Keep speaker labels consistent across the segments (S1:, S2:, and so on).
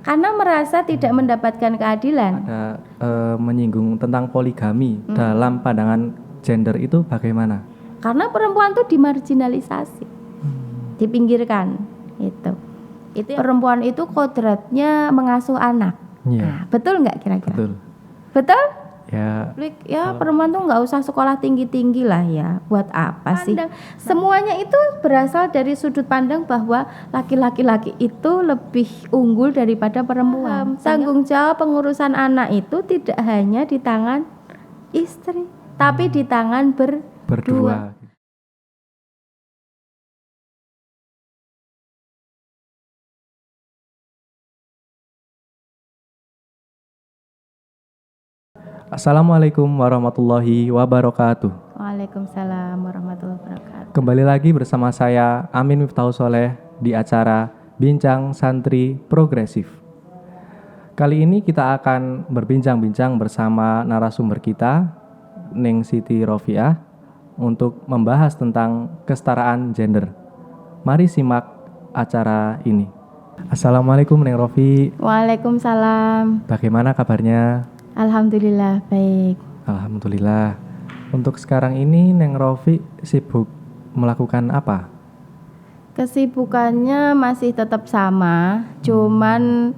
S1: karena merasa tidak mendapatkan keadilan.
S2: Ada menyinggung tentang poligami dalam pandangan gender itu bagaimana?
S1: Karena perempuan tuh dimarginalisasi, dipinggirkan. Itu perempuan itu kodratnya mengasuh anak. Nah, betul nggak kira-kira? Betul? Ya perempuan tuh nggak usah sekolah tinggi-tinggi lah ya. Buat apa sih? Semuanya itu berasal dari sudut pandang bahwa laki-laki itu lebih unggul daripada perempuan. Tanggung jawab pengurusan anak itu tidak hanya di tangan istri, tapi di tangan berdua.
S2: Assalamualaikum warahmatullahi wabarakatuh.
S1: Waalaikumsalam warahmatullahi wabarakatuh.
S2: Kembali lagi bersama saya Amin Miftahul Soleh di acara Bincang Santri Progresif. Kali ini kita akan berbincang-bincang bersama narasumber kita, Neng Siti Rofiah, untuk membahas tentang kesetaraan gender. Mari simak acara ini. Assalamualaikum Neng Rofi.
S1: Waalaikumsalam.
S2: Bagaimana kabarnya?
S1: Alhamdulillah baik.
S2: Alhamdulillah. Untuk sekarang ini Neng Rofi sibuk melakukan apa?
S1: Kesibukannya masih tetap sama, cuman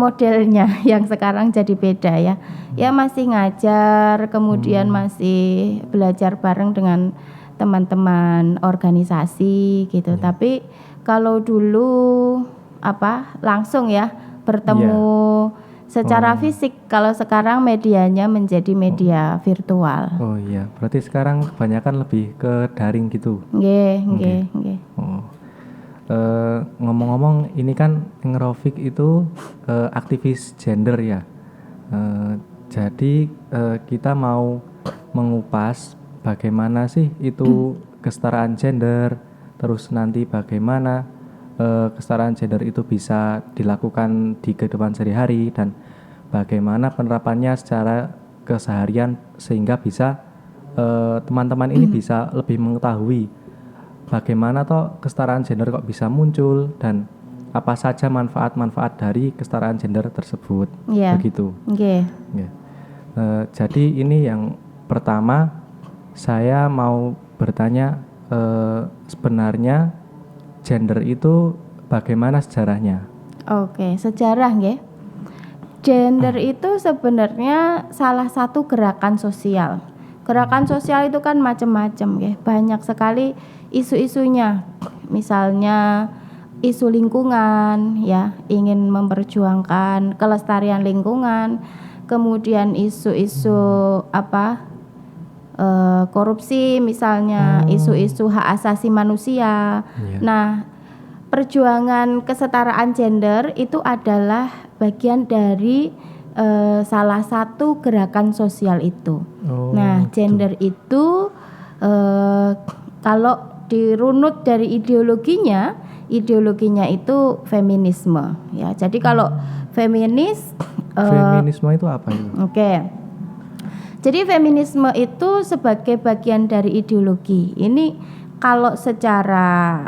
S1: modelnya yang sekarang jadi beda ya. Ya masih ngajar, kemudian masih belajar bareng dengan teman-teman organisasi gitu. Tapi kalau dulu langsung ya bertemu secara fisik, kalau sekarang medianya menjadi media virtual.
S2: Oh iya, berarti sekarang kebanyakan lebih ke daring gitu.
S1: Nggih.
S2: Ngomong-ngomong, ini kan Neng Rofik itu aktivis gender ya. Jadi kita mau mengupas bagaimana sih itu kesetaraan gender, terus nanti bagaimana kesetaraan gender itu bisa dilakukan di kehidupan sehari-hari dan bagaimana penerapannya secara keseharian sehingga bisa teman-teman ini bisa lebih mengetahui bagaimana toh kesetaraan gender kok bisa muncul dan apa saja manfaat-manfaat dari kesetaraan gender tersebut. Begitu. Jadi ini yang pertama saya mau bertanya, sebenarnya gender itu bagaimana sejarahnya?
S1: Oke, sejarah nggih. Gender itu sebenarnya salah satu gerakan sosial. Gerakan sosial itu kan macam-macam nggih. Banyak sekali isu-isunya. Misalnya isu lingkungan ya, ingin memperjuangkan kelestarian lingkungan. Kemudian isu-isu korupsi misalnya, isu-isu hak asasi manusia. Nah, perjuangan kesetaraan gender itu adalah bagian dari salah satu gerakan sosial itu. Nah, gender itu kalau dirunut dari ideologinya itu feminisme ya. Jadi kalau
S2: feminisme itu apa itu?
S1: Jadi feminisme itu sebagai bagian dari ideologi. Ini kalau secara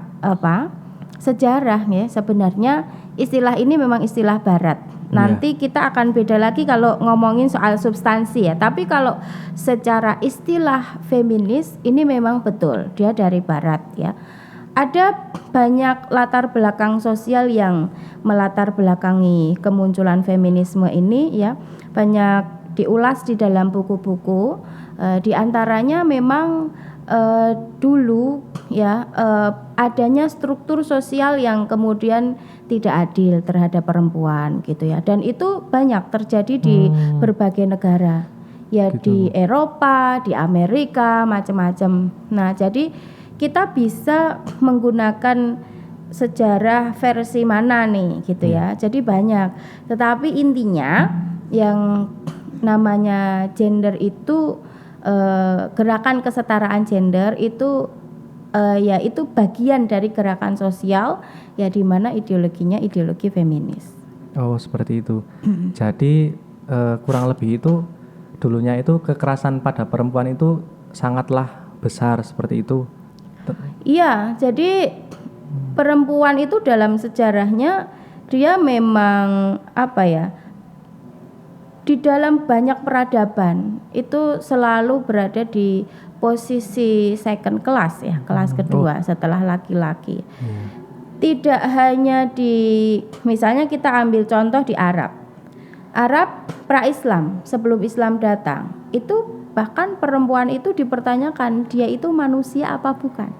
S1: sejarah ya, sebenarnya istilah ini memang istilah barat. Nanti kita akan beda lagi kalau ngomongin soal substansi ya. Tapi kalau secara istilah feminis ini memang betul dia dari barat ya. Ada banyak latar belakang sosial yang melatar belakangi kemunculan feminisme ini ya. Banyak diulas di dalam buku-buku, di antaranya memang dulu ya adanya struktur sosial yang kemudian tidak adil terhadap perempuan gitu ya, dan itu banyak terjadi di berbagai negara ya, di Eropa, di Amerika, macam-macam. Nah, jadi kita bisa menggunakan sejarah versi mana nih gitu ya, jadi banyak, tetapi intinya yang namanya gender itu gerakan kesetaraan gender itu ya itu bagian dari gerakan sosial ya, di mana ideologinya ideologi feminis.
S2: Oh, seperti itu. Jadi kurang lebih itu dulunya itu kekerasan pada perempuan itu sangatlah besar seperti itu.
S1: Iya, jadi perempuan itu dalam sejarahnya dia memang apa ya, di dalam banyak peradaban itu selalu berada di posisi second class ya, kelas kedua setelah laki-laki. Tidak hanya di, misalnya kita ambil contoh di Arab pra-Islam, sebelum Islam datang, itu bahkan perempuan itu dipertanyakan dia itu manusia apa bukan.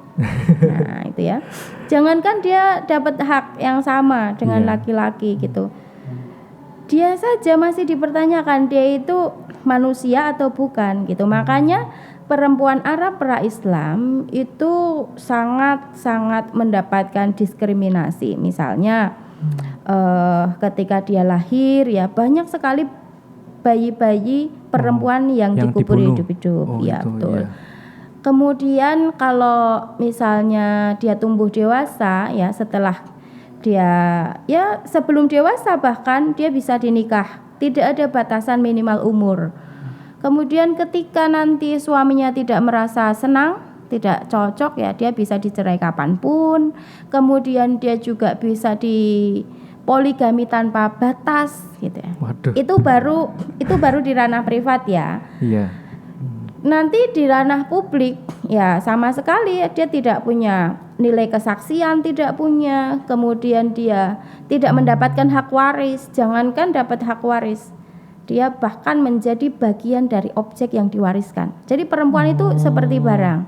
S1: Nah itu ya, jangankan dia dapat hak yang sama dengan laki-laki gitu, dia saja masih dipertanyakan dia itu manusia atau bukan gitu. Makanya perempuan Arab pra-Islam itu sangat mendapatkan diskriminasi. Misalnya ketika dia lahir ya, banyak sekali bayi-bayi perempuan yang dikubur hidup-hidup. Ya betul. Kemudian kalau misalnya dia tumbuh dewasa ya, setelah dia ya sebelum dewasa bahkan dia bisa dinikah, tidak ada batasan minimal umur. Kemudian ketika nanti suaminya tidak merasa senang, tidak cocok ya, dia bisa dicerai kapanpun. Kemudian dia juga bisa di poligami tanpa batas gitu ya.
S2: Waduh.
S1: Itu baru di ranah privat ya.
S2: Iya.
S1: Nanti di ranah publik ya sama sekali dia tidak punya nilai kesaksian, tidak punya. Kemudian dia tidak mendapatkan hak waris. Jangankan dapat hak waris, dia bahkan menjadi bagian dari objek yang diwariskan. Jadi perempuan itu seperti barang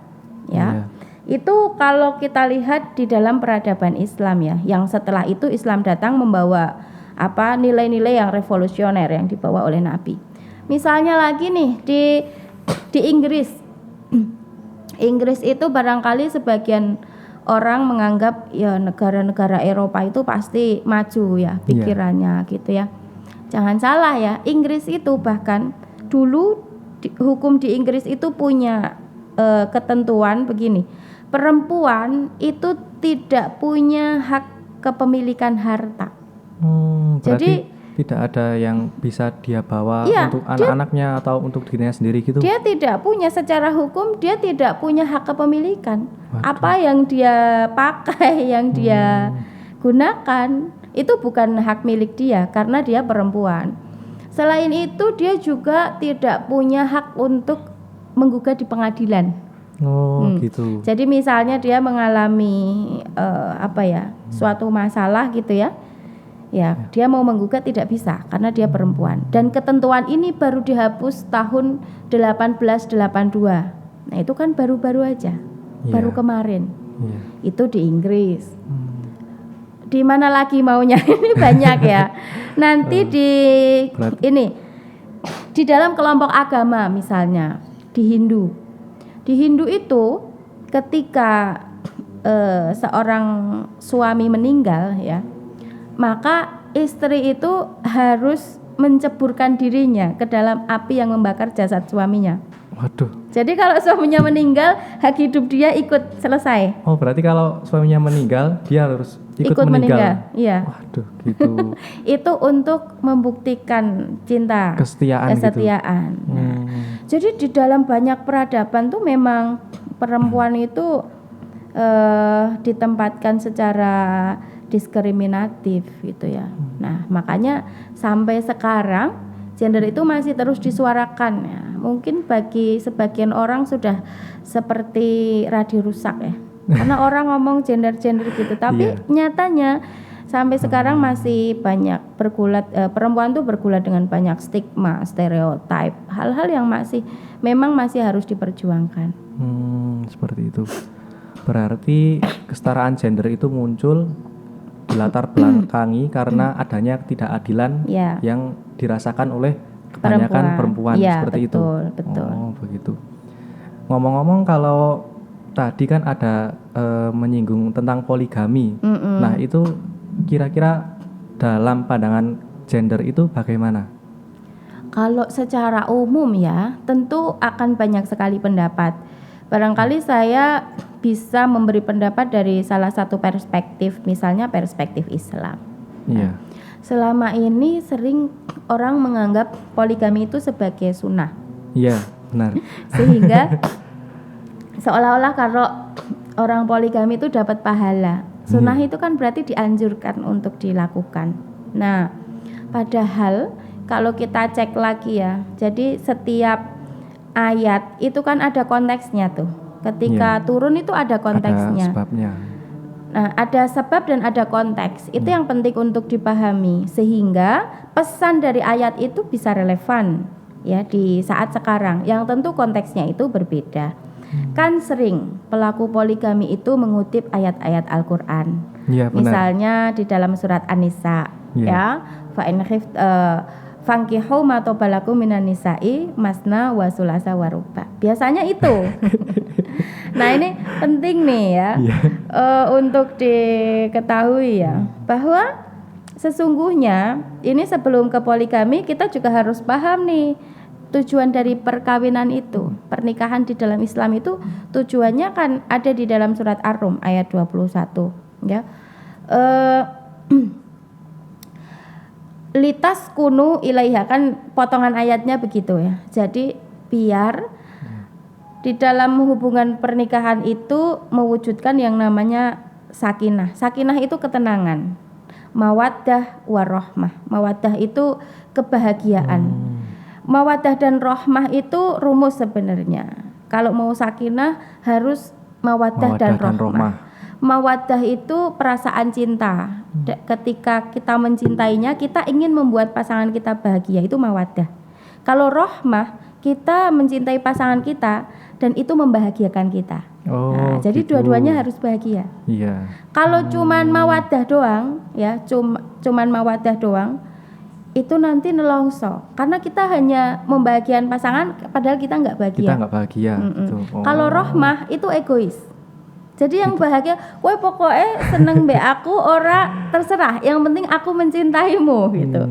S1: ya. Itu kalau kita lihat di dalam peradaban Islam ya, yang setelah itu Islam datang membawa apa nilai-nilai yang revolusioner yang dibawa oleh Nabi. Misalnya lagi nih di Inggris. Inggris itu barangkali sebagian orang menganggap ya negara-negara Eropa itu pasti maju ya pikirannya gitu ya. Jangan salah ya, Inggris itu bahkan dulu hukum di Inggris itu punya ketentuan begini. Perempuan itu tidak punya hak kepemilikan harta.
S2: Jadi tidak ada yang bisa dia bawa untuk anak-anaknya atau untuk dirinya sendiri gitu.
S1: Dia tidak punya, secara hukum dia tidak punya hak kepemilikan. Apa yang dia pakai, yang dia gunakan itu bukan hak milik dia karena dia perempuan. Selain itu dia juga tidak punya hak untuk menggugat di pengadilan.
S2: Gitu.
S1: Jadi misalnya dia mengalami suatu masalah gitu ya. Ya, dia mau menggugat tidak bisa karena dia perempuan. Dan ketentuan ini baru dihapus tahun 1882. Nah, itu kan baru-baru aja. Baru kemarin. Itu di Inggris. Di mana lagi maunya? Ini banyak ya. Nanti di dalam kelompok agama misalnya di Hindu. Di Hindu itu ketika seorang suami meninggal ya, maka istri itu harus menceburkan dirinya ke dalam api yang membakar jasad suaminya.
S2: Waduh.
S1: Jadi kalau suaminya meninggal, hak hidup dia ikut selesai.
S2: Oh, berarti kalau suaminya meninggal, dia harus ikut meninggal.
S1: Iya.
S2: Waduh, gitu.
S1: Itu untuk membuktikan cinta, kesetiaan.
S2: Gitu.
S1: Nah, jadi di dalam banyak peradaban tuh memang perempuan itu ditempatkan secara diskriminatif gitu ya. Nah, makanya sampai sekarang gender itu masih terus disuarakan ya. Mungkin bagi sebagian orang sudah seperti radio rusak ya. Karena orang ngomong gender gitu, tapi nyatanya sampai sekarang masih banyak perempuan tuh bergulat dengan banyak stigma, stereotip, hal-hal yang memang masih harus diperjuangkan.
S2: Seperti itu. Berarti kesetaraan gender itu muncul dilatar belakangi karena adanya ketidakadilan yang dirasakan oleh kebanyakan perempuan seperti itu.
S1: Betul.
S2: Oh, begitu. Ngomong-ngomong, kalau tadi kan ada menyinggung tentang poligami. Nah, itu kira-kira dalam pandangan gender itu bagaimana?
S1: Kalau secara umum ya, tentu akan banyak sekali pendapat. Barangkali saya bisa memberi pendapat dari salah satu perspektif, misalnya perspektif Islam.
S2: Iya.
S1: Selama ini sering orang menganggap poligami itu sebagai sunnah.
S2: Iya, benar.
S1: Sehingga seolah-olah kalau orang poligami itu dapat pahala. Sunnah itu kan berarti dianjurkan untuk dilakukan. Nah, padahal kalau kita cek lagi ya, jadi setiap ayat itu kan ada konteksnya tuh. Ketika turun itu ada konteksnya.
S2: Ada sebabnya.
S1: Nah, ada sebab dan ada konteks. Itu yang penting untuk dipahami sehingga pesan dari ayat itu bisa relevan ya di saat sekarang. Yang tentu konteksnya itu berbeda. Kan sering pelaku poligami itu mengutip ayat-ayat Al-Qur'an.
S2: Ya,
S1: misalnya di dalam surat An-Nisa ya, fa in khift fankihu ma tobalakum minan nisa'i masna wa sulasa wa ruba. Biasanya itu. Nah, ini penting nih ya, untuk diketahui ya, bahwa sesungguhnya ini sebelum ke poligami kita juga harus paham nih tujuan dari perkawinan itu. Pernikahan di dalam Islam itu tujuannya kan ada di dalam surat Ar-Rum ayat 21 ya. Litas kunu ilaiha, kan potongan ayatnya begitu ya. Jadi biar di dalam hubungan pernikahan itu mewujudkan yang namanya sakinah. Sakinah itu ketenangan. Mawaddah warahmah. Mawaddah itu kebahagiaan. Mawaddah dan rahmah itu rumus sebenarnya. Kalau mau sakinah harus mawaddah dan rahmah. Mawaddah itu perasaan cinta. Ketika kita mencintainya, kita ingin membuat pasangan kita bahagia, itu mawaddah. Kalau rahmah, kita mencintai pasangan kita dan itu membahagiakan kita. Jadi dua-duanya harus bahagia.
S2: Iya.
S1: Kalau cuman mawaddah doang, ya cuman mawaddah doang, itu nanti nelongso. Karena kita hanya membahagiakan pasangan, padahal kita nggak bahagia.
S2: Kita nggak bahagia.
S1: Kalau rahmah itu egois. Jadi yang bahagia, kowe pokoknya seneng be aku, ora terserah. Yang penting aku mencintaimu gitu.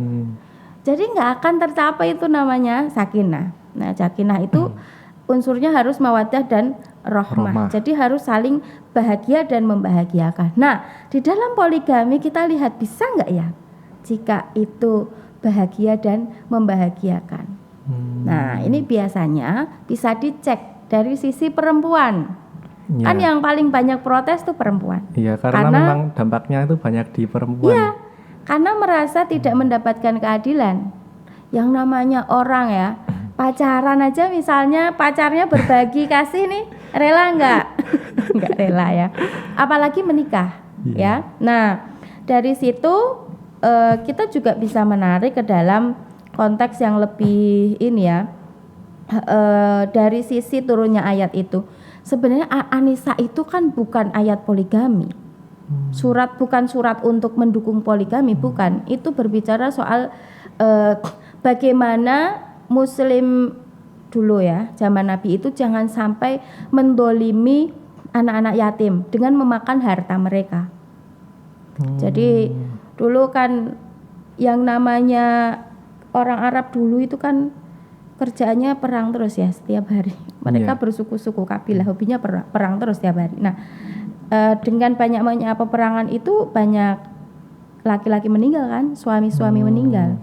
S1: Jadi nggak akan tercapai itu namanya sakinah. Nah, sakinah itu unsurnya harus mawaddah dan rahmah. Jadi harus saling bahagia dan membahagiakan. Nah, di dalam poligami kita lihat bisa nggak ya jika itu bahagia dan membahagiakan. Nah, ini biasanya bisa dicek dari sisi perempuan. Kan yang paling banyak protes tuh perempuan.
S2: Iya, karena memang dampaknya itu banyak di perempuan.
S1: Iya, karena merasa tidak mendapatkan keadilan. Yang namanya orang ya, pacaran aja misalnya pacarnya berbagi kasih nih, rela nggak? Nggak rela ya. Apalagi menikah, ya. Nah, dari situ kita juga bisa menarik ke dalam konteks yang lebih ini ya, dari sisi turunnya ayat itu. Sebenarnya An-Nisa itu kan bukan ayat poligami. Bukan surat untuk mendukung poligami, bukan. Itu berbicara soal bagaimana muslim dulu ya, zaman Nabi itu jangan sampai mendolimi anak-anak yatim dengan memakan harta mereka. Jadi dulu kan yang namanya orang Arab dulu itu kan kerjaannya perang terus ya setiap hari. Mereka bersuku-suku kabilah, hobinya perang terus setiap hari. Nah, dengan banyaknya peperangan itu banyak laki-laki meninggal kan, suami-suami meninggal.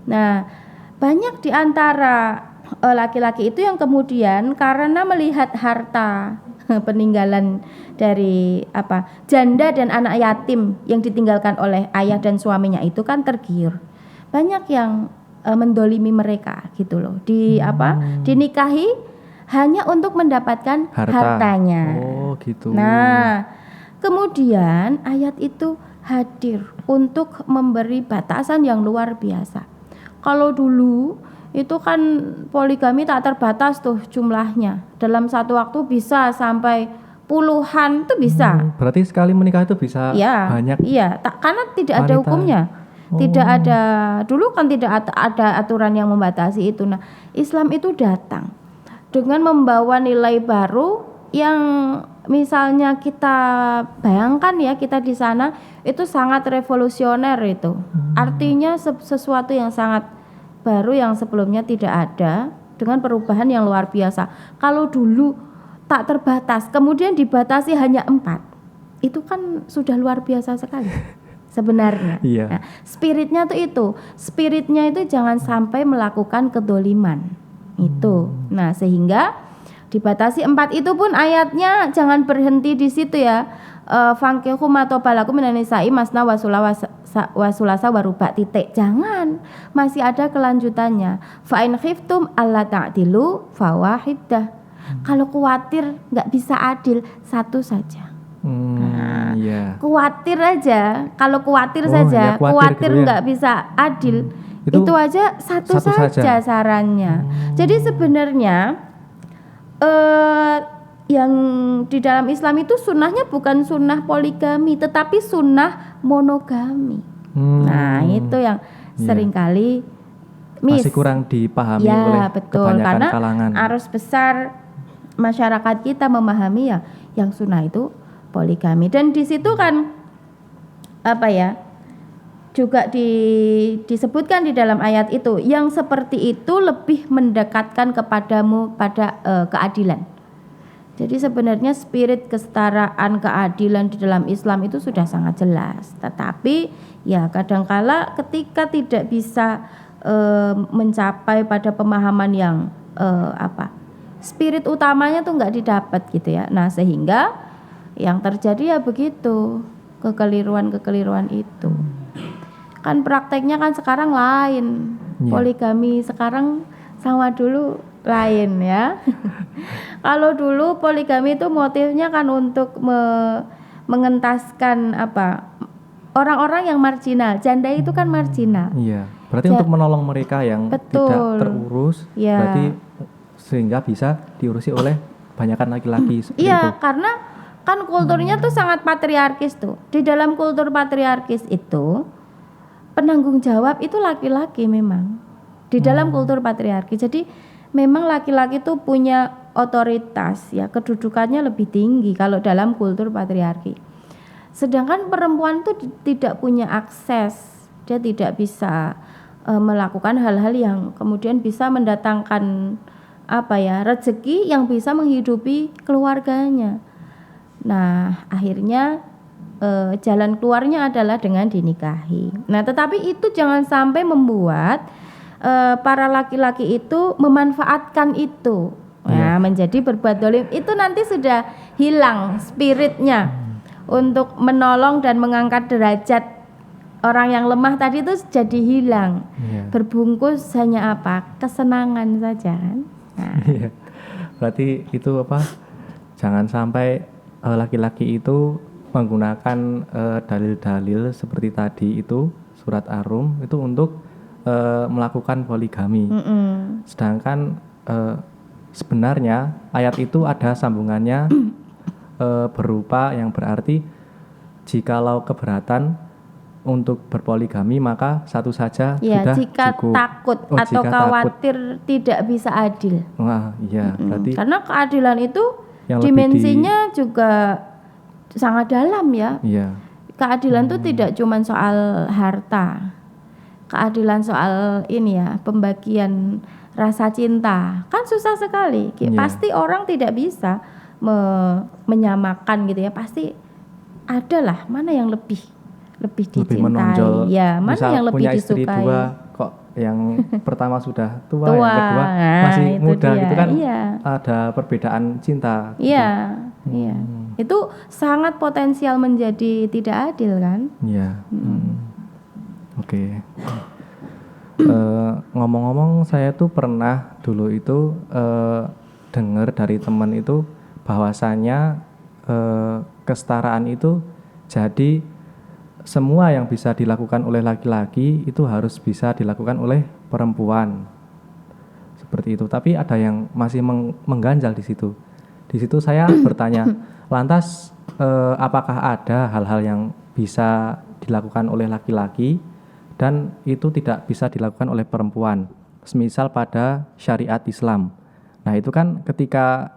S1: Nah, banyak di antara laki-laki itu yang kemudian karena melihat harta peninggalan dari janda dan anak yatim yang ditinggalkan oleh ayah dan suaminya itu kan tergiur. Banyak yang mendolimi mereka gitu loh. Dinikahi hanya untuk mendapatkan hartanya.
S2: Oh, gitu.
S1: Nah, kemudian ayat itu hadir untuk memberi batasan yang luar biasa. Kalau dulu itu kan poligami tak terbatas tuh jumlahnya. Dalam satu waktu bisa sampai puluhan tuh bisa.
S2: Berarti sekali menikah itu bisa banyak.
S1: Iya, karena tidak ada hukumnya. Tidak ada, dulu kan tidak ada aturan yang membatasi itu. Nah, Islam itu datang dengan membawa nilai baru yang misalnya kita bayangkan ya, kita di sana itu sangat revolusioner itu. Artinya sesuatu yang sangat baru yang sebelumnya tidak ada, dengan perubahan yang luar biasa. Kalau dulu tak terbatas, kemudian dibatasi hanya 4, itu kan sudah luar biasa sekali sebenarnya. Nah, spiritnya itu jangan sampai melakukan kedoliman itu. Nah, sehingga dibatasi 4 itu pun ayatnya jangan berhenti di situ ya. Fankihu ma tobalakum minan nisa'i masna wasulasa waruba titik. Jangan, masih ada kelanjutannya. Fa in khiftum alla ta'dilu fawahidah. Kalau khawatir nggak bisa adil, satu saja. Khawatir aja, kalau khawatir saja, khawatir
S2: gitu ya.
S1: nggak bisa adil, itu aja satu saja sarannya. Jadi sebenarnya yang di dalam Islam itu sunnahnya bukan sunnah poligami, tetapi sunnah monogami. Nah itu yang seringkali
S2: masih kurang dipahami oleh kebanyakan
S1: karena
S2: kalangan.
S1: Arus besar masyarakat kita memahami ya yang sunnah itu poligami. Dan di situ kan juga disebutkan di dalam ayat itu yang seperti itu lebih mendekatkan kepadamu pada keadilan. Jadi sebenarnya spirit kesetaraan keadilan di dalam Islam itu sudah sangat jelas. Tetapi ya kadangkala ketika tidak bisa mencapai pada pemahaman yang spirit utamanya tuh nggak didapat gitu ya. Nah sehingga yang terjadi ya begitu, kekeliruan itu. Kan prakteknya kan sekarang lain. Poligami sekarang sama dulu lain ya. Kalau dulu poligami itu motifnya kan untuk mengentaskan orang-orang yang marginal. Janda itu kan marginal.
S2: Iya. Berarti untuk menolong mereka yang tidak terurus, berarti sehingga bisa diurusi oleh banyakan laki-laki seperti itu.
S1: Iya, karena kan kulturnya tuh sangat patriarkis tuh. Di dalam kultur patriarkis itu penanggung jawab itu laki-laki memang. Di dalam kultur patriarki. Jadi memang laki-laki itu punya otoritas ya, kedudukannya lebih tinggi kalau dalam kultur patriarki. Sedangkan perempuan itu tidak punya akses, dia tidak bisa melakukan hal-hal yang kemudian bisa mendatangkan rezeki yang bisa menghidupi keluarganya. Nah, akhirnya jalan keluarnya adalah dengan dinikahi. Nah, tetapi itu jangan sampai membuat para laki-laki itu memanfaatkan itu. Nah, menjadi berbuat dolim. Itu nanti sudah hilang spiritnya untuk menolong dan mengangkat derajat orang yang lemah tadi itu jadi hilang. Berbungkus hanya kesenangan saja kan. Nah.
S2: Berarti itu jangan sampai laki-laki itu menggunakan dalil-dalil seperti tadi itu surat Ar-Rum itu untuk melakukan poligami. Sedangkan sebenarnya ayat itu ada sambungannya berupa yang berarti jikalau keberatan untuk berpoligami maka satu saja sudah
S1: jika
S2: cukup.
S1: Takut atau
S2: jika
S1: khawatir tidak bisa adil.
S2: Berarti
S1: karena keadilan itu dimensinya juga sangat dalam ya. Keadilan itu tidak cuma soal harta. Keadilan soal pembagian rasa cinta. Kan susah sekali. Pasti orang tidak bisa menyamakan gitu ya. Pasti adalah mana yang lebih dicintai.
S2: Menonjol.
S1: Mana yang lebih
S2: punya
S1: disukai.
S2: Istri dua, kok yang pertama sudah tua, yang kedua masih muda gitu kan. Ada perbedaan cinta.
S1: Iya. Itu sangat potensial menjadi tidak adil kan?
S2: Oke. Ngomong-ngomong saya tuh pernah dulu itu dengar dari teman itu bahwasanya kesetaraan itu jadi semua yang bisa dilakukan oleh laki-laki itu harus bisa dilakukan oleh perempuan. Seperti itu. Tapi ada yang masih mengganjal di situ. Di situ saya bertanya, lantas apakah ada hal-hal yang bisa dilakukan oleh laki-laki dan itu tidak bisa dilakukan oleh perempuan, semisal pada syariat Islam. Nah itu kan ketika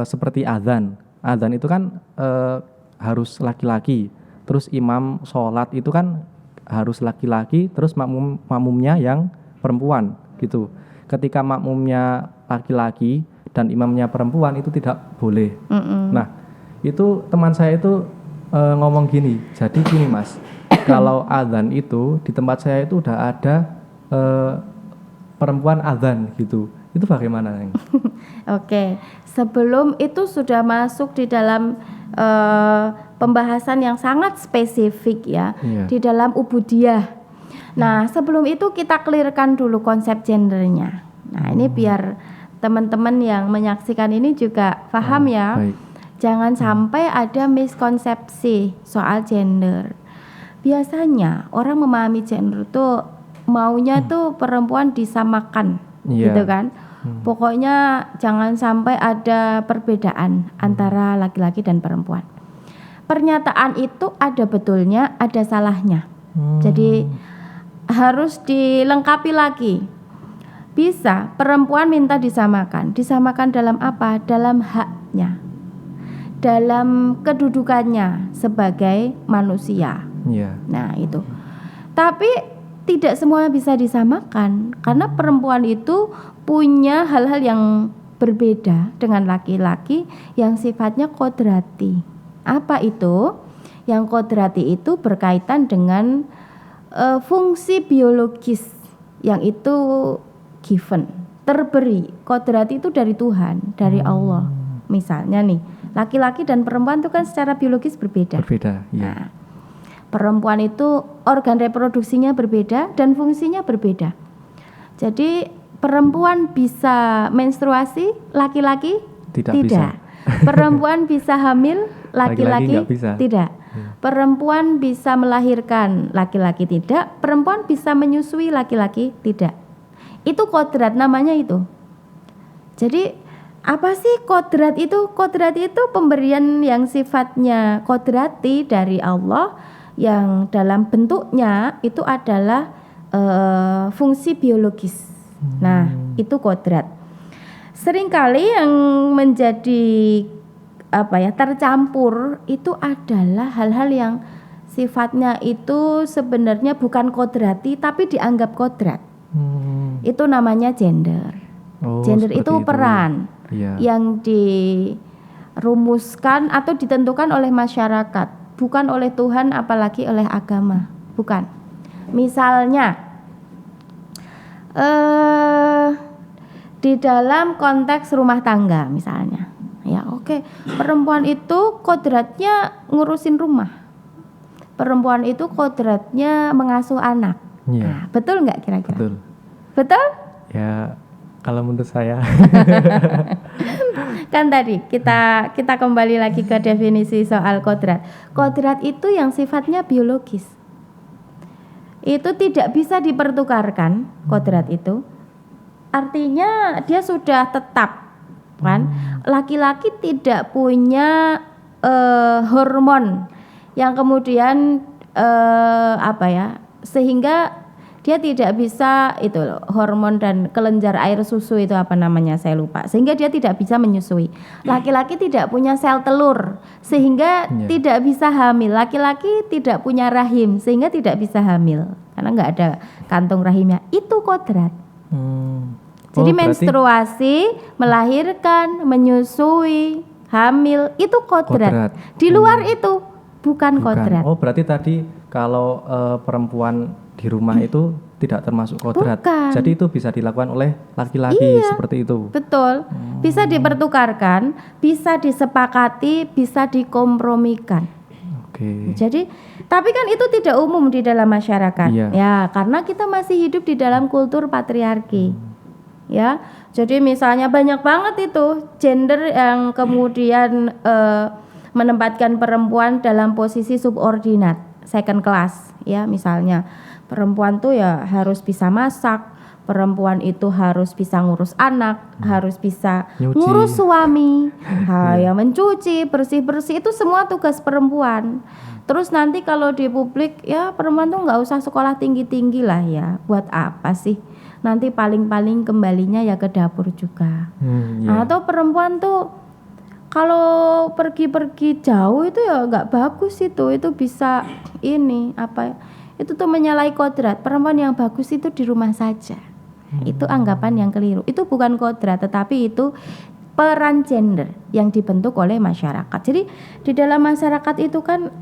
S2: seperti azan itu kan harus laki-laki, terus imam sholat itu kan harus laki-laki, terus makmumnya yang perempuan gitu. Ketika makmumnya laki-laki dan imamnya perempuan itu tidak boleh. Nah itu teman saya itu ngomong gini, jadi gini mas, kalau azan itu di tempat saya itu udah ada perempuan azan gitu, itu bagaimana?
S1: Oke, sebelum itu sudah masuk di dalam pembahasan yang sangat spesifik ya
S2: Iya.
S1: di dalam ubudiyah. Nah, sebelum itu kita clearkan dulu konsep gendernya. Nah, ini biar teman-teman yang menyaksikan ini juga paham ya.
S2: Baik.
S1: Jangan sampai ada miskonsepsi soal gender. Biasanya orang memahami gender tuh maunya tuh perempuan disamakan,
S2: Iya.
S1: gitu kan? Pokoknya jangan sampai ada perbedaan antara laki-laki dan perempuan. Pernyataan itu ada betulnya, ada salahnya. Jadi harus dilengkapi lagi. Bisa perempuan minta disamakan. Disamakan dalam apa? Dalam haknya, dalam kedudukannya sebagai manusia.
S2: Iya.
S1: Nah itu. Tapi tidak semua bisa disamakan karena perempuan itu punya hal-hal yang berbeda dengan laki-laki yang sifatnya kodrati. Apa itu? Yang kodrati itu berkaitan dengan fungsi biologis yang itu given, terberi. Kodrati itu dari Tuhan, dari Allah. Misalnya nih, laki-laki dan perempuan itu kan secara biologis berbeda.
S2: Berbeda, iya.
S1: Nah, perempuan itu organ reproduksinya berbeda dan fungsinya berbeda. Jadi perempuan bisa menstruasi, laki-laki
S2: Tidak bisa.
S1: Perempuan bisa hamil, laki-laki
S2: nggak bisa.
S1: tidak. Perempuan bisa melahirkan, laki-laki tidak. Perempuan bisa menyusui, laki-laki tidak. Itu kodrat namanya itu. Jadi apa sih kodrat itu? Kodrat itu pemberian yang sifatnya kodrati dari Allah, yang dalam bentuknya itu adalah fungsi biologis. Nah, itu kodrat. Seringkali yang menjadi tercampur itu adalah hal-hal yang sifatnya itu sebenarnya bukan kodrati tapi dianggap kodrat. Itu namanya gender.
S2: Oh,
S1: Gender
S2: seperti
S1: itu peran
S2: Iya.
S1: yang dirumuskan atau ditentukan oleh masyarakat, bukan oleh Tuhan apalagi oleh agama, bukan. Misalnya di dalam konteks rumah tangga misalnya, ya oke, perempuan itu kodratnya ngurusin rumah, perempuan itu kodratnya mengasuh anak.
S2: Iya.
S1: Nah, betul nggak kira-kira?
S2: Betul.
S1: Betul?
S2: Ya, kalau menurut saya
S1: Kan tadi kita kembali lagi ke definisi soal kodrat. Kodrat itu yang sifatnya biologis. Itu tidak bisa dipertukarkan, kodrat itu. Artinya dia sudah tetap, kan? Laki-laki tidak punya hormon yang kemudian sehingga dia tidak bisa itu loh, hormon dan kelenjar air susu itu apa namanya saya lupa, sehingga dia tidak bisa menyusui. Laki-laki tidak punya sel telur sehingga tidak bisa hamil. Laki-laki tidak punya rahim sehingga tidak bisa hamil karena nggak ada kantung rahimnya. Itu kodrat. Jadi menstruasi, melahirkan, menyusui, hamil itu kodrat. Di luar itu bukan kodrat.
S2: Oh, berarti tadi kalau perempuan di rumah itu tidak termasuk kodrat.
S1: Bukan.
S2: Jadi itu bisa dilakukan oleh laki-laki seperti itu.
S1: Betul. Bisa dipertukarkan, bisa disepakati, bisa dikompromikan.
S2: Oke.
S1: Jadi, tapi kan itu tidak umum di dalam masyarakat.
S2: Iya.
S1: Ya, karena kita masih hidup di dalam kultur patriarki. Ya. Jadi misalnya banyak banget itu gender yang kemudian menempatkan perempuan dalam posisi subordinat, second class, ya misalnya. Perempuan tuh ya harus bisa masak, perempuan itu harus bisa ngurus anak, harus bisa ngurus suami, ya mencuci, bersih-bersih, itu semua tugas perempuan. Terus nanti kalau di publik ya perempuan tuh nggak usah sekolah tinggi-tinggi lah ya, buat apa sih? Nanti paling-paling kembalinya ya ke dapur juga. Atau perempuan tuh kalau pergi-pergi jauh itu ya nggak bagus itu bisa itu tuh menyalahi kodrat. Perempuan yang bagus itu di rumah saja. Itu anggapan yang keliru. Itu bukan kodrat, tetapi itu peran gender yang dibentuk oleh masyarakat. Jadi di dalam masyarakat itu kan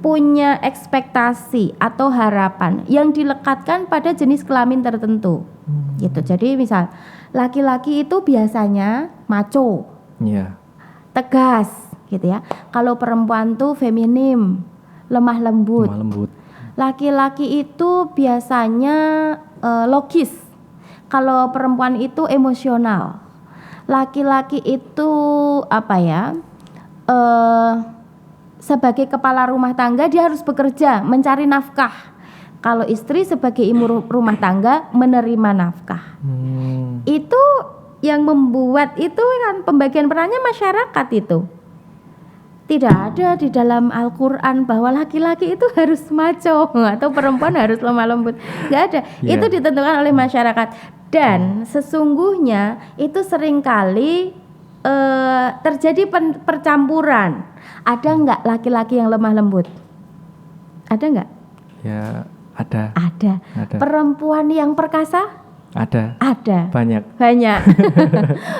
S1: punya ekspektasi atau harapan yang dilekatkan pada jenis kelamin tertentu. Gitu. Jadi misal laki-laki itu biasanya macho, tegas, gitu ya. Kalau perempuan tuh feminim, lemah lembut.
S2: Lemah lembut.
S1: Laki-laki itu biasanya logis. Kalau perempuan itu emosional. Laki-laki itu apa ya? Sebagai kepala rumah tangga dia harus bekerja, mencari nafkah. Kalau istri sebagai ibu rumah tangga menerima nafkah. Itu yang membuat itu kan pembagian perannya masyarakat itu. Tidak ada di dalam Al-Quran bahwa laki-laki itu harus maco atau perempuan harus lemah lembut. Nggak ada. Itu ditentukan oleh masyarakat. Dan sesungguhnya itu seringkali terjadi percampuran. Ada nggak laki-laki yang lemah lembut? Ada nggak?
S2: Ya ada.
S1: Ada. Perempuan yang perkasa?
S2: Ada. Banyak.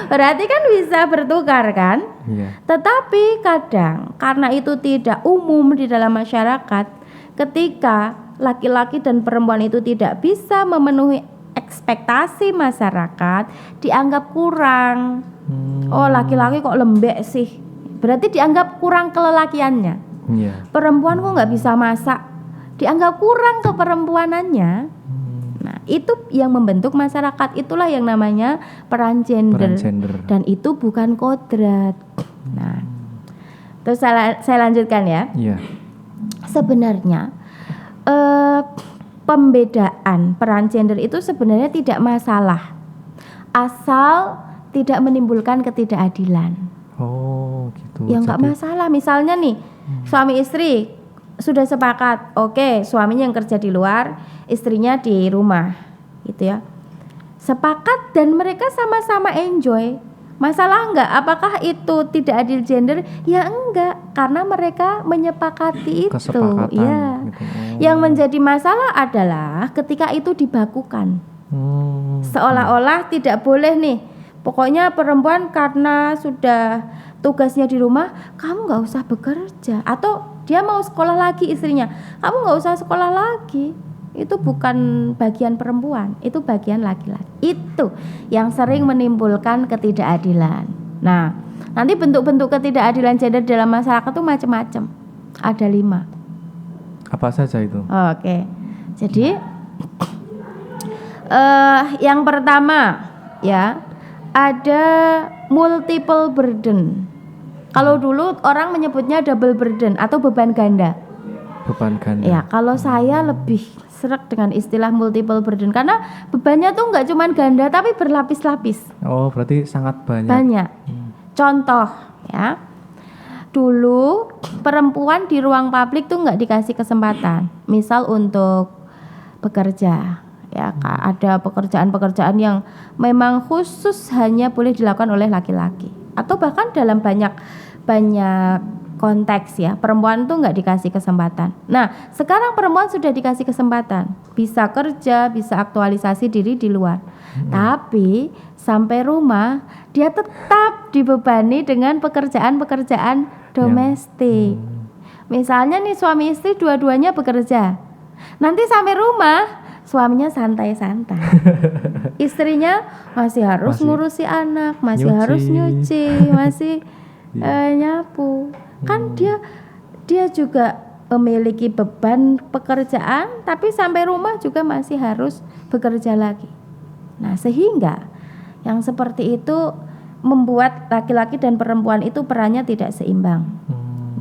S1: Berarti kan bisa bertukar kan?
S2: Iya.
S1: Tetapi kadang karena itu tidak umum di dalam masyarakat, ketika laki-laki dan perempuan itu tidak bisa memenuhi ekspektasi masyarakat, dianggap kurang. Oh, laki-laki kok lembek sih? Berarti dianggap kurang kelelakiannya.
S2: Iya.
S1: Perempuan kok nggak bisa masak? Dianggap kurang keperempuanannya. Nah, itu yang membentuk masyarakat. Itulah yang namanya peran gender. Dan itu bukan kodrat. Nah, terus saya lanjutkan ya.
S2: Iya.
S1: Sebenarnya pembedaan peran gender itu sebenarnya tidak masalah, asal tidak menimbulkan ketidakadilan.
S2: Oh, gitu.
S1: Ya nggak masalah. Misalnya nih, suami istri sudah sepakat, oke, suaminya yang kerja di luar, istrinya di rumah, gitu ya. Sepakat dan mereka sama-sama enjoy. Masalah enggak? Apakah itu tidak adil gender? Ya enggak, karena mereka menyepakati itu. Ya.
S2: Gitu.
S1: Yang menjadi masalah adalah ketika itu dibakukan. Seolah-olah tidak boleh nih. Pokoknya perempuan karena sudah tugasnya di rumah, kamu nggak usah bekerja. Atau dia mau sekolah lagi istrinya, kamu nggak usah sekolah lagi. Itu bukan bagian perempuan, itu bagian laki-laki. Itu yang sering menimbulkan ketidakadilan. Nah, nanti bentuk-bentuk ketidakadilan gender dalam masyarakat itu macam-macam. Ada 5.
S2: Apa saja itu?
S1: Oke. Jadi yang pertama ya, ada multiple burden. Kalau dulu orang menyebutnya double burden atau beban ganda.
S2: Beban ganda.
S1: Ya, kalau saya lebih serak dengan istilah multiple burden karena bebannya tuh nggak cuma ganda tapi berlapis-lapis.
S2: Oh, berarti sangat banyak.
S1: Banyak. Contoh ya. Dulu perempuan di ruang publik tuh nggak dikasih kesempatan. Misal untuk bekerja. Ya, ada pekerjaan-pekerjaan yang memang khusus hanya boleh dilakukan oleh laki-laki. Atau bahkan dalam banyak konteks ya, perempuan tuh nggak dikasih kesempatan. Nah, sekarang perempuan sudah dikasih kesempatan, bisa kerja, bisa aktualisasi diri di luar. Tapi sampai rumah dia tetap dibebani dengan pekerjaan-pekerjaan domestik. Misalnya nih suami istri dua-duanya bekerja. Nanti sampai rumah suaminya santai-santai. Istrinya masih harus ngurusi anak, masih harus nyuci, masih nyapu. Kan dia juga memiliki beban pekerjaan, tapi sampai rumah juga masih harus bekerja lagi. Nah, sehingga yang seperti itu membuat laki-laki dan perempuan itu perannya tidak seimbang.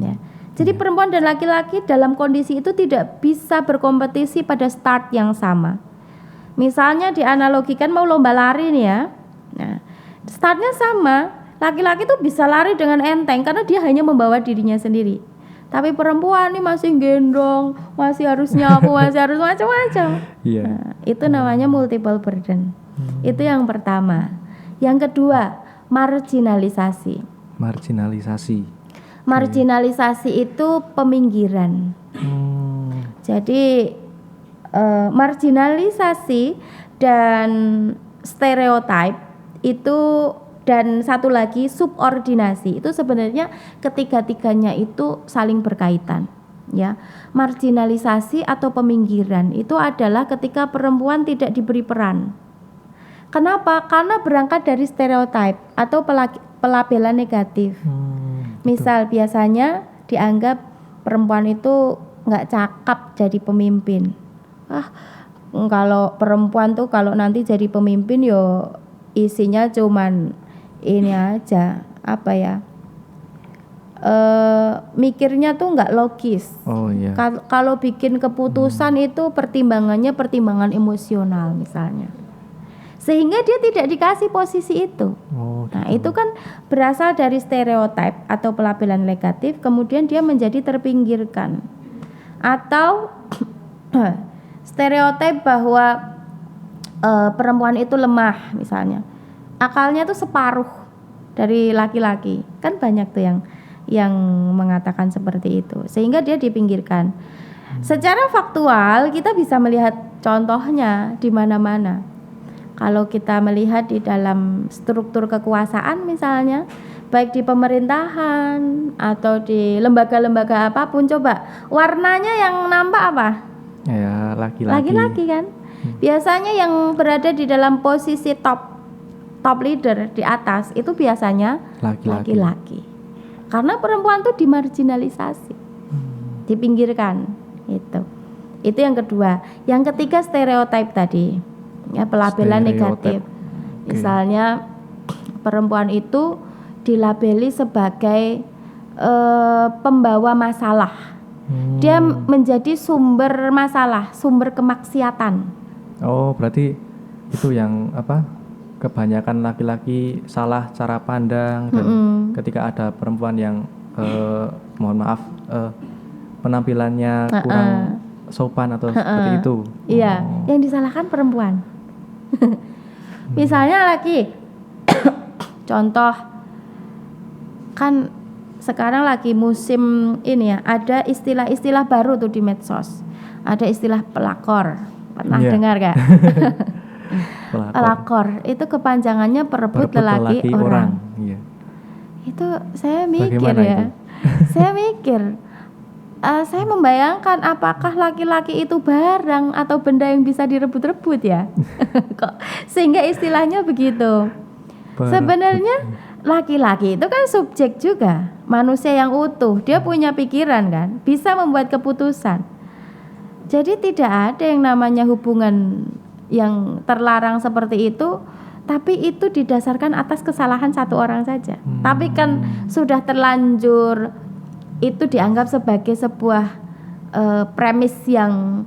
S1: Ya. Jadi perempuan dan laki-laki dalam kondisi itu tidak bisa berkompetisi pada start yang sama. Misalnya dianalogikan mau lomba lari nih ya. Nah, startnya sama. Laki-laki tuh bisa lari dengan enteng karena dia hanya membawa dirinya sendiri. Tapi perempuan nih masih gendong, masih harus nyapu, masih harus macam-macam.
S2: Iya.
S1: Nah, itu namanya multiple burden. Itu yang pertama. Yang kedua, marginalisasi. Marginalisasi itu peminggiran. Jadi marginalisasi dan stereotip itu, dan satu lagi subordinasi, itu sebenarnya ketiga-tiganya itu saling berkaitan ya. Marginalisasi atau peminggiran itu adalah ketika perempuan tidak diberi peran. Kenapa? Karena berangkat dari stereotip atau pelabelan negatif. Misal biasanya dianggap perempuan itu nggak cakap jadi pemimpin. Kalau perempuan tuh kalau nanti jadi pemimpin yo isinya cuman ini aja, apa ya? Mikirnya tuh nggak logis.
S2: Oh iya.
S1: Kalau bikin keputusan itu pertimbangannya pertimbangan emosional misalnya, sehingga dia tidak dikasih posisi itu. Nah itu kan berasal dari stereotip atau pelabelan negatif, kemudian dia menjadi terpinggirkan. Atau stereotip bahwa perempuan itu lemah misalnya, akalnya tuh separuh dari laki-laki, kan banyak tuh yang mengatakan seperti itu, sehingga dia dipinggirkan. Secara faktual kita bisa melihat contohnya di mana-mana. Kalau kita melihat di dalam struktur kekuasaan misalnya, baik di pemerintahan atau di lembaga-lembaga apapun, coba warnanya yang nampak apa?
S2: Ya, laki-laki.
S1: Laki-laki kan. Biasanya yang berada di dalam posisi top leader di atas itu biasanya laki-laki. Karena perempuan tuh dimarginalisasi, dipinggirkan. Itu yang kedua. Yang ketiga stereotip tadi, ya, pelabelan negatif. Misalnya perempuan itu dilabeli sebagai pembawa masalah. Dia menjadi sumber masalah, sumber kemaksiatan.
S2: Oh, berarti itu yang apa? Kebanyakan laki-laki salah cara pandang, dan ketika ada perempuan yang mohon maaf penampilannya kurang sopan atau seperti itu.
S1: Iya, yang disalahkan perempuan. Misalnya lagi contoh, kan sekarang lagi musim ini ya, ada istilah-istilah baru tuh di medsos. Ada istilah pelakor. Pernah dengar gak? Pelakor itu kepanjangannya perebut lelaki orang.
S2: Iya.
S1: Itu saya mikir.
S2: Bagaimana
S1: ya.
S2: itu?
S1: Saya mikir. Saya membayangkan apakah laki-laki itu barang atau benda yang bisa direbut-rebut ya? Kok sehingga istilahnya begitu. Sebenarnya laki-laki itu kan subjek juga, manusia yang utuh. Dia punya pikiran kan, bisa membuat keputusan. Jadi tidak ada yang namanya hubungan yang terlarang seperti itu, tapi itu didasarkan atas kesalahan satu orang saja. Tapi kan sudah terlanjur itu dianggap sebagai sebuah premis yang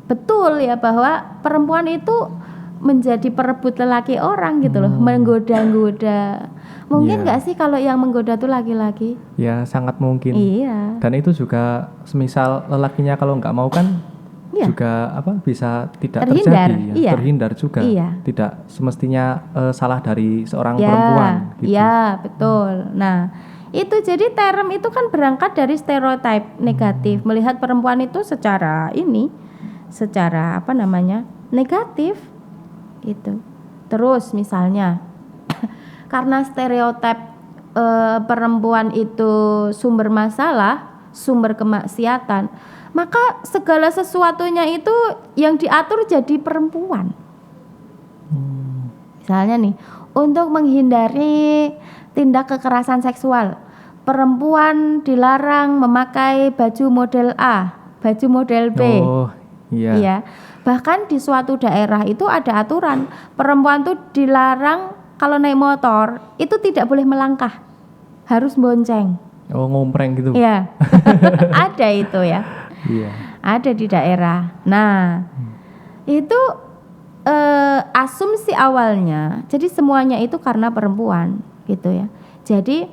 S1: betul ya, bahwa perempuan itu menjadi perebut lelaki orang gitu loh, menggoda-goda. Mungkin nggak sih kalau yang menggoda tuh laki-laki?
S2: Ya sangat mungkin.
S1: Iya.
S2: Dan itu juga semisal lelakinya kalau nggak mau kan juga apa bisa tidak terjadi ya, terhindar juga. Tidak semestinya salah dari seorang perempuan gitu.
S1: Iya, betul. Nah, itu jadi term itu kan berangkat dari stereotip negatif, melihat perempuan itu secara apa namanya? Negatif gitu. Terus misalnya karena stereotip perempuan itu sumber masalah, sumber kemaksiatan, maka segala sesuatunya itu yang diatur jadi perempuan. Misalnya nih, untuk menghindari tindak kekerasan seksual, perempuan dilarang memakai baju model A, baju model B.
S2: Oh, iya.
S1: Iya. Bahkan di suatu daerah itu ada aturan, perempuan tuh dilarang kalau naik motor itu tidak boleh melangkah, harus bonceng.
S2: Oh, ngompreng gitu.
S1: Iya. Ada itu ya.
S2: Iya.
S1: Ada di daerah. Nah, itu asumsi awalnya. Jadi semuanya itu karena perempuan, gitu ya. Jadi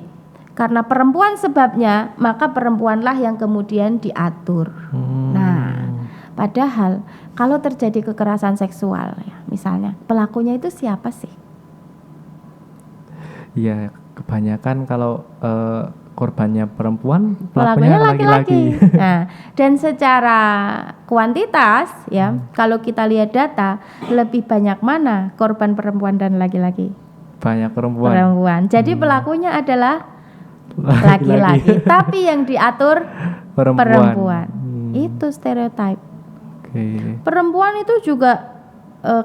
S1: karena perempuan sebabnya, maka perempuanlah yang kemudian diatur. Nah, padahal kalau terjadi kekerasan seksual, ya, misalnya pelakunya itu siapa sih?
S2: Iya, kebanyakan kalau korbannya perempuan,
S1: pelakunya laki-laki. Nah, dan secara kuantitas ya, kalau kita lihat data, lebih banyak mana korban perempuan dan laki-laki?
S2: Banyak perempuan.
S1: Jadi pelakunya adalah laki-laki, tapi yang diatur perempuan. Itu stereotip. Perempuan itu juga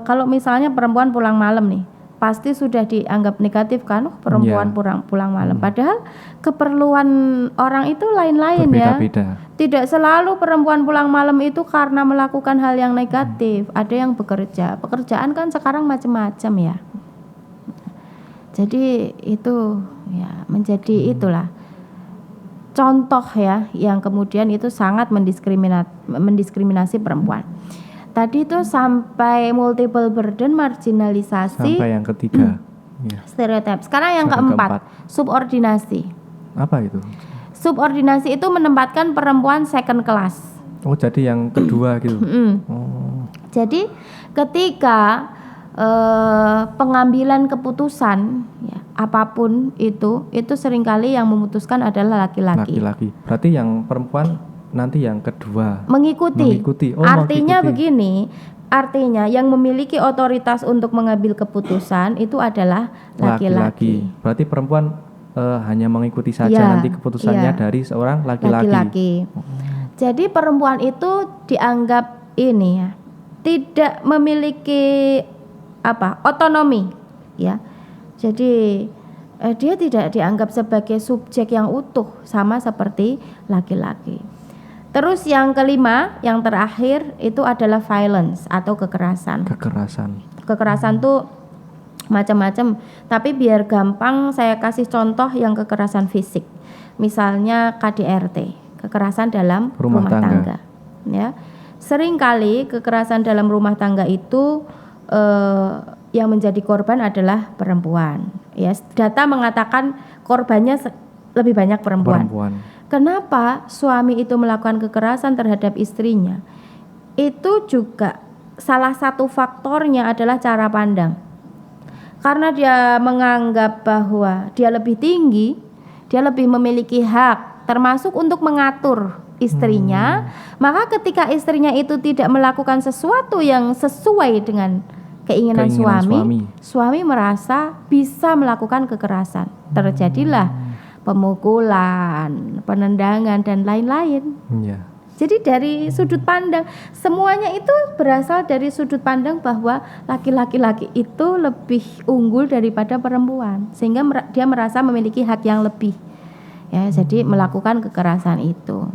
S1: kalau misalnya perempuan pulang malam nih, pasti sudah dianggap negatif kan, perempuan pulang malam. Padahal keperluan orang itu lain-lain ya.
S2: Berbeda-beda.
S1: Tidak selalu perempuan pulang malam itu karena melakukan hal yang negatif. Ada yang bekerja. Pekerjaan kan sekarang macam-macam ya. Jadi itu ya menjadi itulah contoh ya yang kemudian itu sangat mendiskriminasi perempuan. Tadi itu sampai multiple burden, marginalisasi,
S2: Sampai yang ketiga. Ya.
S1: stereotip. Sekarang yang keempat, subordinasi.
S2: Apa itu?
S1: Subordinasi itu menempatkan perempuan second class.
S2: Oh, jadi yang kedua gitu. Oh.
S1: Jadi ketika pengambilan keputusan ya, apapun itu seringkali yang memutuskan adalah laki-laki.
S2: Laki-laki. Berarti yang perempuan nanti yang kedua.
S1: Mengikuti.
S2: Oh,
S1: Artinya
S2: mengikuti.
S1: begini, artinya yang memiliki otoritas untuk mengambil keputusan itu adalah laki-laki.
S2: Berarti perempuan hanya mengikuti saja
S1: Ya,
S2: nanti keputusannya
S1: iya.
S2: dari seorang laki-laki.
S1: Jadi perempuan itu dianggap ini ya, tidak memiliki otonomi ya. Jadi dia tidak dianggap sebagai subjek yang utuh sama seperti laki-laki. Terus yang kelima, yang terakhir itu adalah violence atau kekerasan. Kekerasan tuh macam-macam, tapi biar gampang saya kasih contoh yang kekerasan fisik. Misalnya KDRT, kekerasan dalam rumah tangga. Ya. Seringkali kekerasan dalam rumah tangga itu yang menjadi korban adalah perempuan. Ya, data mengatakan korbannya lebih banyak perempuan. Kenapa suami itu melakukan kekerasan terhadap istrinya? Itu juga salah satu faktornya adalah cara pandang. Karena dia menganggap bahwa dia lebih tinggi, dia lebih memiliki hak, termasuk untuk mengatur istrinya. Maka ketika istrinya itu tidak melakukan sesuatu yang sesuai dengan keinginan suami merasa bisa melakukan kekerasan. Terjadilah pemukulan, penendangan dan lain-lain. Jadi dari sudut pandang, semuanya itu berasal dari sudut pandang bahwa laki-laki itu lebih unggul daripada perempuan, sehingga dia merasa memiliki hak yang lebih. Ya, jadi melakukan kekerasan itu.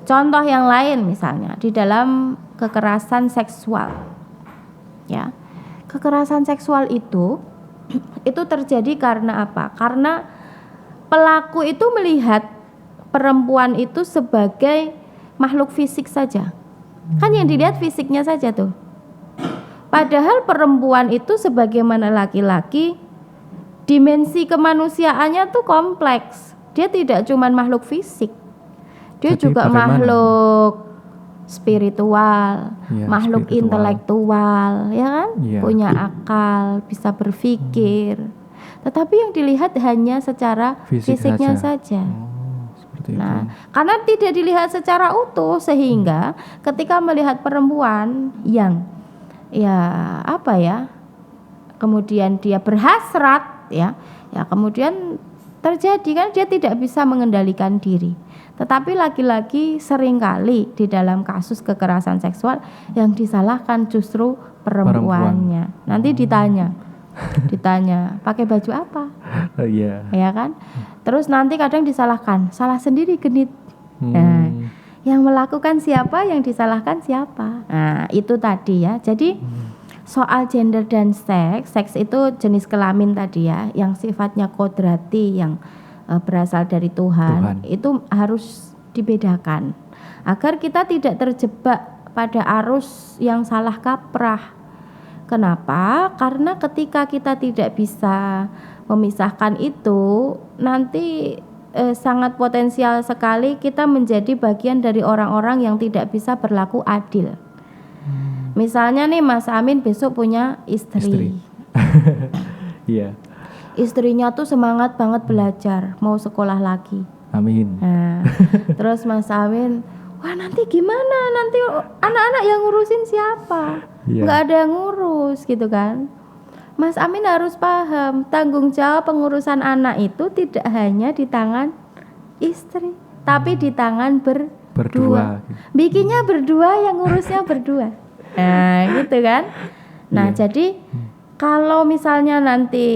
S1: Contoh yang lain misalnya di dalam kekerasan seksual. Ya. Kekerasan seksual itu terjadi karena apa? Karena pelaku itu melihat perempuan itu sebagai makhluk fisik saja. Kan yang dilihat fisiknya saja tuh. Padahal perempuan itu sebagaimana laki-laki, dimensi kemanusiaannya tuh kompleks. Dia tidak cuma makhluk fisik. Dia
S2: jadi
S1: juga makhluk spiritual, makhluk intelektual, ya kan? Punya akal, bisa berpikir. Tetapi yang dilihat hanya secara fisiknya saja. Nah, karena tidak dilihat secara utuh, sehingga ketika melihat perempuan yang kemudian dia berhasrat, ya kemudian terjadi kan dia tidak bisa mengendalikan diri. Tetapi laki-laki seringkali di dalam kasus kekerasan seksual yang disalahkan justru perempuannya. Nanti ditanya pakai baju apa? Ya kan? Terus nanti kadang disalahkan, salah sendiri genit. Nah, yang melakukan siapa, yang disalahkan siapa? Nah, itu tadi ya. Jadi soal gender dan seks itu jenis kelamin tadi ya, yang sifatnya kodrati, yang berasal dari Tuhan, itu harus dibedakan agar kita tidak terjebak pada arus yang salah kaprah. Kenapa? Karena ketika kita tidak bisa memisahkan itu, nanti sangat potensial sekali kita menjadi bagian dari orang-orang yang tidak bisa berlaku adil. Misalnya nih Mas Amin besok punya istri.
S2: Iya.
S1: Istrinya tuh semangat banget belajar, mau sekolah lagi.
S2: Amin.
S1: Nah, terus Mas Amin, wah nanti gimana? Nanti anak-anak yang ngurusin siapa? Nggak ada yang ngurus gitu kan. Mas Amin harus paham, tanggung jawab pengurusan anak itu tidak hanya di tangan istri, tapi di tangan berdua. Bikinnya berdua, yang ngurusnya berdua. Nah, gitu kan. Nah, jadi Kalau misalnya nanti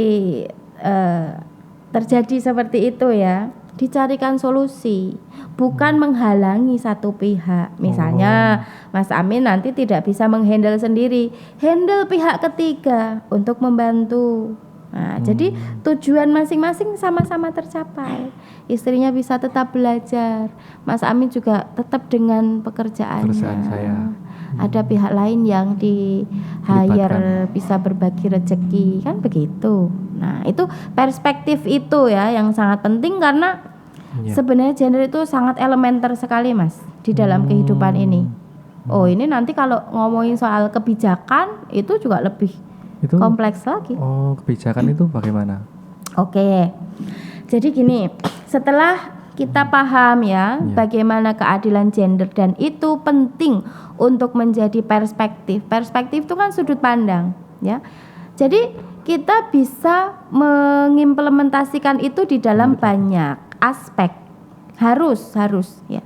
S1: terjadi seperti itu ya, dicarikan solusi, bukan menghalangi satu pihak. Misalnya Mas Amin nanti tidak bisa menghandle sendiri, handle pihak ketiga untuk membantu. Nah, jadi tujuan masing-masing sama-sama tercapai. Istrinya bisa tetap belajar, Mas Amin juga tetap dengan pekerjaan
S2: saya.
S1: Ada pihak lain yang di hire bisa berbagi rezeki, kan begitu. Nah, itu perspektif itu ya yang sangat penting karena sebenarnya gender itu sangat elementer sekali Mas di dalam kehidupan ini. Oh, ini nanti kalau ngomongin soal kebijakan itu juga lebih kompleks lagi.
S2: Oh, kebijakan itu bagaimana?
S1: Oke. Jadi gini, setelah kita paham ya bagaimana keadilan gender dan itu penting untuk menjadi perspektif. Perspektif itu kan sudut pandang, ya. Jadi kita bisa mengimplementasikan itu di dalam banyak aspek. Harus ya.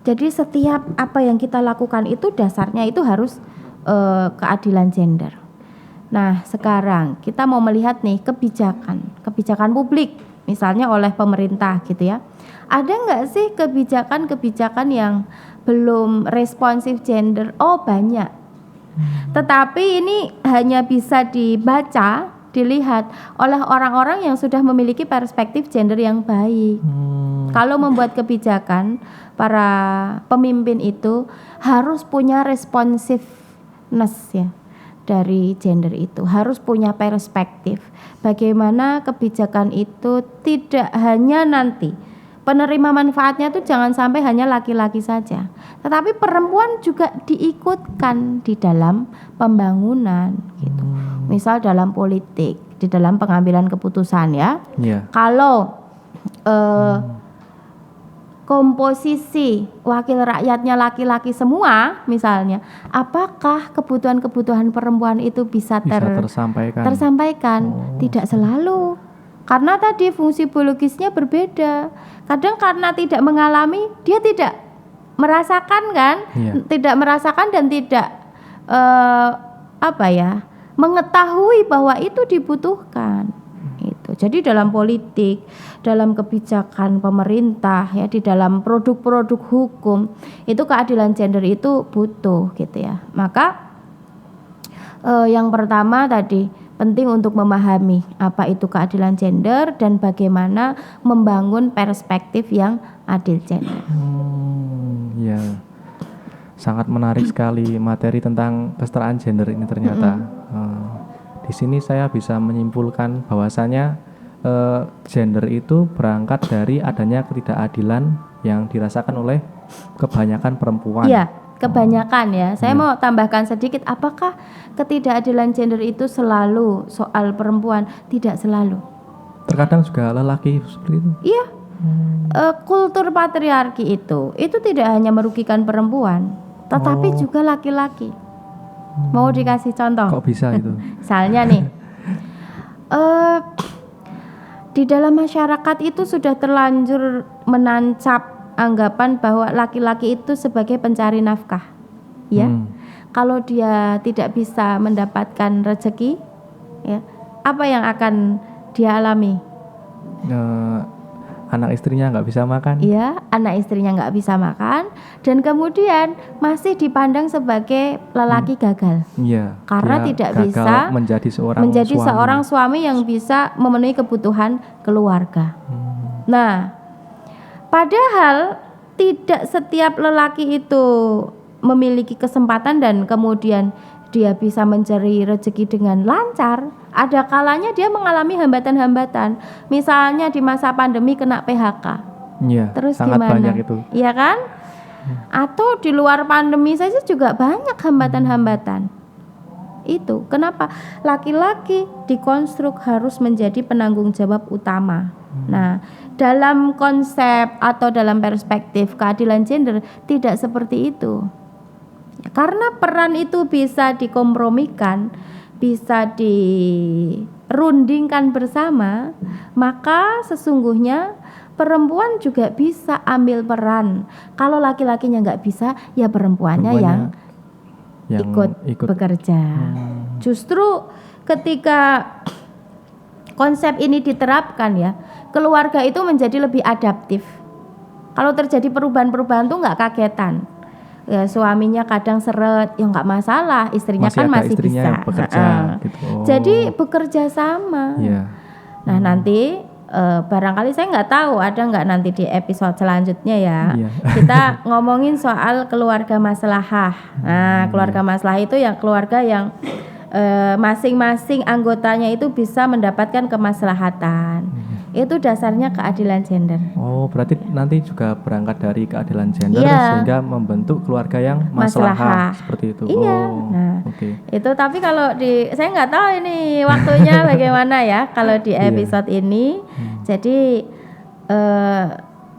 S1: Jadi setiap apa yang kita lakukan itu dasarnya itu harus keadilan gender. Nah, sekarang kita mau melihat nih kebijakan publik misalnya oleh pemerintah gitu ya. Ada nggak sih kebijakan-kebijakan yang belum responsif gender? Oh, banyak. Tetapi ini hanya bisa dibaca, dilihat oleh orang-orang yang sudah memiliki perspektif gender yang baik. Kalau membuat kebijakan, para pemimpin itu harus punya responsiveness ya. Dari gender itu harus punya perspektif bagaimana kebijakan itu tidak hanya nanti penerima manfaatnya itu jangan sampai hanya laki-laki saja, tetapi perempuan juga diikutkan di dalam pembangunan gitu. Misal dalam politik, di dalam pengambilan keputusan ya. Kalau komposisi wakil rakyatnya laki-laki semua misalnya, apakah kebutuhan-kebutuhan perempuan itu bisa tersampaikan? Tidak selalu, karena tadi fungsi biologisnya berbeda. Kadang karena tidak mengalami, dia tidak merasakan kan, tidak merasakan dan tidak mengetahui bahwa itu dibutuhkan. Jadi dalam politik, dalam kebijakan pemerintah ya, di dalam produk-produk hukum itu keadilan gender itu butuh gitu ya. Maka yang pertama tadi penting untuk memahami apa itu keadilan gender dan bagaimana membangun perspektif yang adil gender.
S2: Ya, sangat menarik sekali materi tentang kesetaraan gender ini ternyata. Di sini saya bisa menyimpulkan bahwasanya gender itu berangkat dari adanya ketidakadilan yang dirasakan oleh kebanyakan perempuan.
S1: Iya, kebanyakan ya. Saya mau tambahkan sedikit, apakah ketidakadilan gender itu selalu soal perempuan? Tidak selalu.
S2: Terkadang juga lelaki seperti itu.
S1: Iya. Kultur patriarki itu tidak hanya merugikan perempuan, tetapi juga laki-laki. Mau dikasih contoh?
S2: Kok bisa itu?
S1: Misalnya nih, di dalam masyarakat itu sudah terlanjur menancap anggapan bahwa laki-laki itu sebagai pencari nafkah, ya. Kalau dia tidak bisa mendapatkan rezeki, ya, apa yang akan dia alami?
S2: Anak istrinya nggak bisa makan.
S1: Iya, anak istrinya nggak bisa makan dan kemudian masih dipandang sebagai lelaki gagal.
S2: Iya.
S1: Karena tidak bisa
S2: menjadi
S1: seorang suami yang bisa memenuhi kebutuhan keluarga. Nah, padahal tidak setiap lelaki itu memiliki kesempatan dan kemudian dia bisa mencari rezeki dengan lancar. Ada kalanya dia mengalami hambatan-hambatan. Misalnya di masa pandemi kena PHK.
S2: Iya,
S1: terus
S2: sangat
S1: gimana?
S2: Banyak itu.
S1: Iya kan? Atau di luar pandemi saja juga banyak hambatan-hambatan. Itu kenapa laki-laki dikonstruk harus menjadi penanggung jawab utama. Nah, dalam konsep atau dalam perspektif keadilan gender tidak seperti itu. Karena peran itu bisa dikompromikan, bisa dirundingkan bersama, maka sesungguhnya perempuan juga bisa ambil peran. Kalau laki-lakinya nggak bisa, ya perempuannya yang ikut bekerja. Justru ketika konsep ini diterapkan ya, keluarga itu menjadi lebih adaptif. Kalau terjadi perubahan-perubahan tuh nggak kagetan. Ya, suaminya kadang seret, ya nggak masalah, istrinya
S2: Masih
S1: kan
S2: ada
S1: masih
S2: istrinya
S1: bisa.
S2: yang bekerja, gitu. Oh.
S1: Jadi bekerja sama.
S2: Iya.
S1: Nah nanti barangkali saya nggak tahu ada nggak nanti di episode selanjutnya ya.
S2: Iya.
S1: Kita ngomongin soal keluarga maslahah. Nah keluarga maslahah itu yang keluarga yang masing-masing anggotanya itu bisa mendapatkan kemaslahatan. Itu dasarnya keadilan gender.
S2: Oh, berarti nanti juga berangkat dari keadilan gender
S1: Iya.
S2: sehingga membentuk keluarga yang
S1: Maslahah.
S2: maslahah seperti itu.
S1: Iya.
S2: Oh,
S1: Nah,
S2: oke.
S1: itu tapi kalau saya nggak tahu ini waktunya bagaimana ya kalau di episode ini. Jadi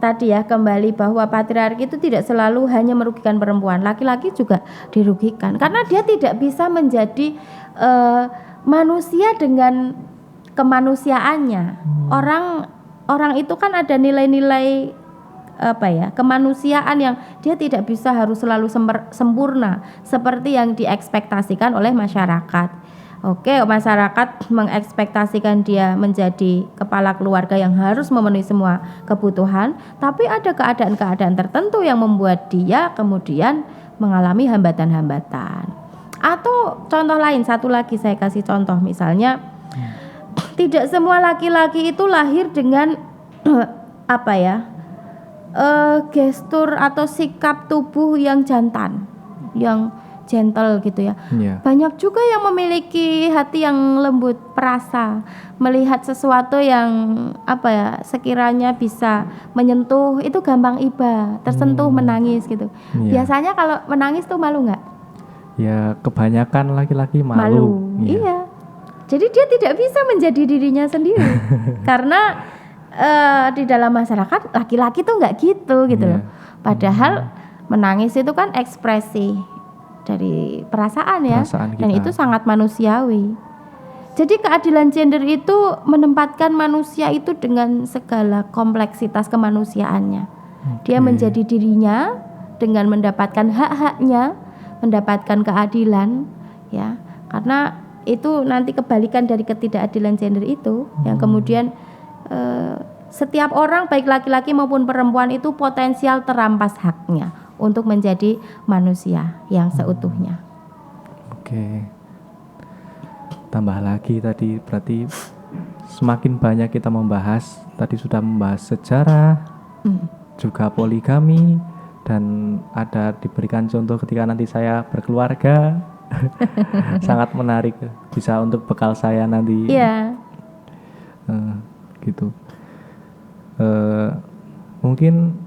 S1: tadi ya kembali bahwa patriarki itu tidak selalu hanya merugikan perempuan, laki-laki juga dirugikan karena dia tidak bisa menjadi manusia dengan kemanusiaannya. Orang itu kan ada nilai-nilai kemanusiaan yang dia tidak bisa harus selalu sempurna seperti yang diekspektasikan oleh masyarakat. Oke, masyarakat mengekspektasikan dia menjadi kepala keluarga yang harus memenuhi semua kebutuhan, tapi ada keadaan-keadaan tertentu yang membuat dia kemudian mengalami hambatan-hambatan. Atau contoh lain, satu lagi saya kasih contoh, misalnya tidak semua laki-laki itu lahir dengan gestur atau sikap tubuh yang jantan, yang gentle gitu ya. Banyak juga yang memiliki hati yang lembut, perasa, melihat sesuatu yang sekiranya bisa menyentuh itu gampang iba, tersentuh menangis gitu. Biasanya kalau menangis tuh malu nggak?
S2: Ya kebanyakan laki-laki malu.
S1: Iya. Jadi dia tidak bisa menjadi dirinya sendiri karena di dalam masyarakat laki-laki tuh nggak gitu loh. Padahal menangis itu kan ekspresi dari perasaan ya, dan itu sangat manusiawi. Jadi keadilan gender itu menempatkan manusia itu dengan segala kompleksitas kemanusiaannya. Dia menjadi dirinya dengan mendapatkan hak-haknya, mendapatkan keadilan ya. Karena itu nanti kebalikan dari ketidakadilan gender itu yang kemudian setiap orang baik laki-laki maupun perempuan itu potensial terampas haknya untuk menjadi manusia yang seutuhnya.
S2: Oke. Tambah lagi tadi berarti semakin banyak kita membahas, tadi sudah membahas sejarah, juga poligami, dan ada diberikan contoh ketika nanti saya berkeluarga. Sangat menarik, bisa untuk bekal saya nanti.
S1: Iya.
S2: Gitu. Mungkin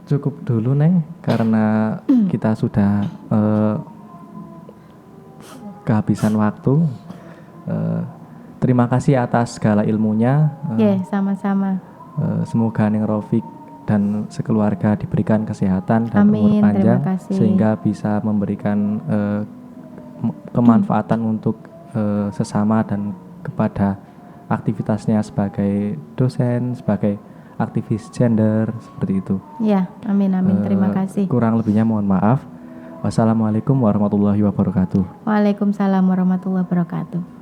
S2: cukup dulu Neng, karena kita sudah kehabisan waktu. Terima kasih atas segala ilmunya.
S1: Sama-sama.
S2: Semoga Neng Rofik dan sekeluarga diberikan kesehatan dan umur panjang sehingga bisa memberikan kemanfaatan untuk sesama dan kepada aktivitasnya sebagai dosen, sebagai aktivis gender, seperti itu.
S1: Ya, amin. Terima kasih.
S2: Kurang lebihnya mohon maaf. Wassalamualaikum warahmatullahi wabarakatuh.
S1: Waalaikumsalam warahmatullahi wabarakatuh.